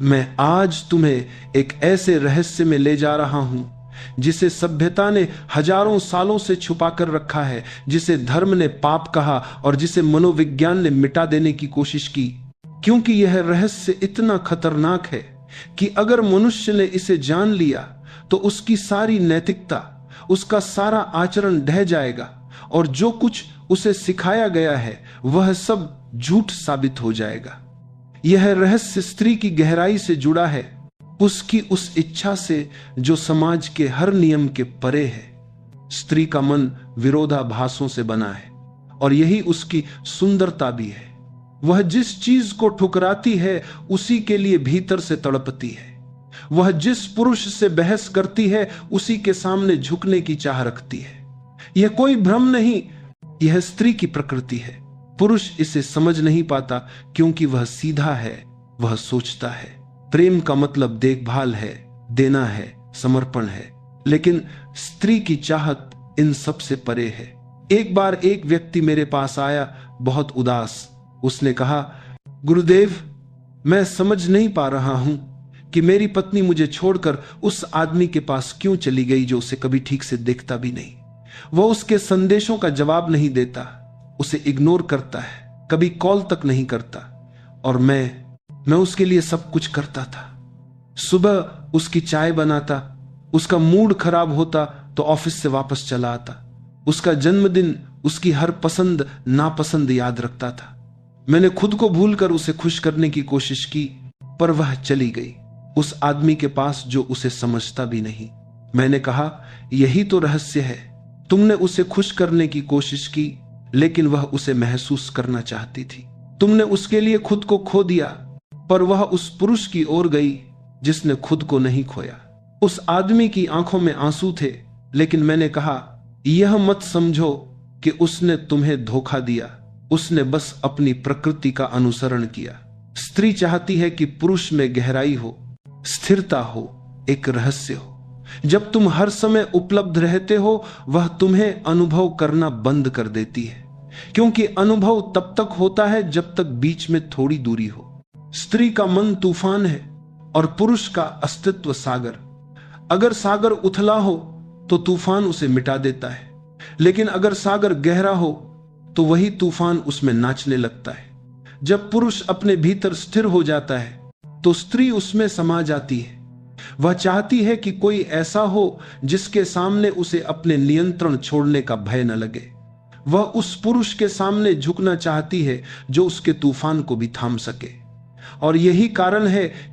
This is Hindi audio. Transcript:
मैं आज तुम्हें एक ऐसे रहस्य में ले जा रहा हूं जिसे सभ्यता ने हजारों सालों से छुपा कर रखा है, जिसे धर्म ने पाप कहा और जिसे मनोविज्ञान ने मिटा देने की कोशिश की। क्योंकि यह रहस्य इतना खतरनाक है कि अगर मनुष्य ने इसे जान लिया तो उसकी सारी नैतिकता, उसका सारा आचरण ढह जाएगा और जो कुछ उसे सिखाया गया है वह सब झूठ साबित हो जाएगा। यह रहस्य स्त्री की गहराई से जुड़ा है, उसकी उस इच्छा से जो समाज के हर नियम के परे है। स्त्री का मन विरोधाभासों से बना है और यही उसकी सुंदरता भी है। वह जिस चीज को ठुकराती है उसी के लिए भीतर से तड़पती है। वह जिस पुरुष से बहस करती है उसी के सामने झुकने की चाह रखती है। यह कोई भ्रम नहीं, यह स्त्री की प्रकृति है। पुरुष इसे समझ नहीं पाता क्योंकि वह सीधा है, वह सोचता है प्रेम का मतलब देखभाल है, देना है, समर्पण है। लेकिन स्त्री की चाहत इन सब से परे है। एक बार एक व्यक्ति मेरे पास आया, बहुत उदास। उसने कहा, गुरुदेव, मैं समझ नहीं पा रहा हूं कि मेरी पत्नी मुझे छोड़कर उस आदमी के पास क्यों चली गई जो उसे कभी ठीक से देखता भी नहीं। वह उसके संदेशों का जवाब नहीं देता, उसे इग्नोर करता है, कभी कॉल तक नहीं करता। और मैं उसके लिए सब कुछ करता था। सुबह उसकी चाय बनाता, उसका मूड खराब होता तो ऑफिस से वापस चला आता, उसका जन्मदिन, उसकी हर पसंद नापसंद याद रखता था। मैंने खुद को भूलकर उसे खुश करने की कोशिश की, पर वह चली गई उस आदमी के पास जो उसे समझता भी नहीं। मैंने कहा, यही तो रहस्य है। तुमने उसे खुश करने की कोशिश की, लेकिन वह उसे महसूस करना चाहती थी। तुमने उसके लिए खुद को खो दिया, पर वह उस पुरुष की ओर गई जिसने खुद को नहीं खोया। उस आदमी की आंखों में आंसू थे, लेकिन मैंने कहा, यह मत समझो कि उसने तुम्हें धोखा दिया, उसने बस अपनी प्रकृति का अनुसरण किया। स्त्री चाहती है कि पुरुष में गहराई हो, स्थिरता हो, एक रहस्य हो। जब तुम हर समय उपलब्ध रहते हो, वह तुम्हें अनुभव करना बंद कर देती है, क्योंकि अनुभव तब तक होता है जब तक बीच में थोड़ी दूरी हो। स्त्री का मन तूफान है और पुरुष का अस्तित्व सागर। अगर सागर उथला हो तो तूफान उसे मिटा देता है, लेकिन अगर सागर गहरा हो तो वही तूफान उसमें नाचने लगता है। जब पुरुष अपने भीतर स्थिर हो जाता है तो स्त्री उसमें समा जाती है। वह चाहती है कि कोई ऐसा हो जिसके सामने उसे अपने नियंत्रण छोड़ने का भय न लगे। वह उस पुरुष के सामने झुकना चाहती है जो उसके तूफान को भी थाम सके। और यही कारण है